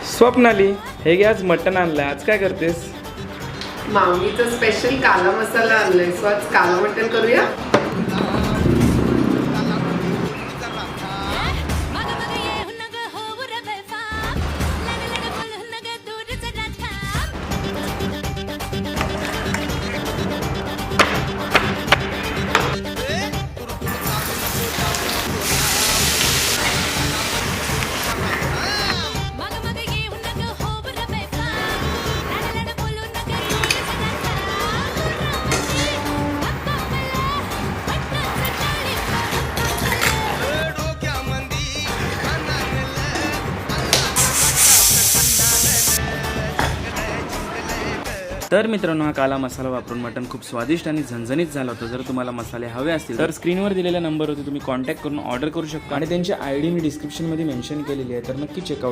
स्वप्नाली, हे घे आज मटण आणलंय. आज काय करतेस? मामीचं स्पेशल काला मसाला आणलाय, सो आज काला मटण करूया. तर मित्रांनो, हा काला मसाला वापरून मटण खूप स्वादिष्ट आणि झणझणीत झालं होतं. जर तुम्हाला मसाले हवे असतील तर स्क्रीनवर दिलेल्या नंबरवरती तुम्ही कॉन्टॅक्ट करून ऑर्डर करू शकता आणि त्यांची ID मी डिस्क्रिप्शनमध्ये मेन्शन केलेली आहे, तर नक्की चेकआउट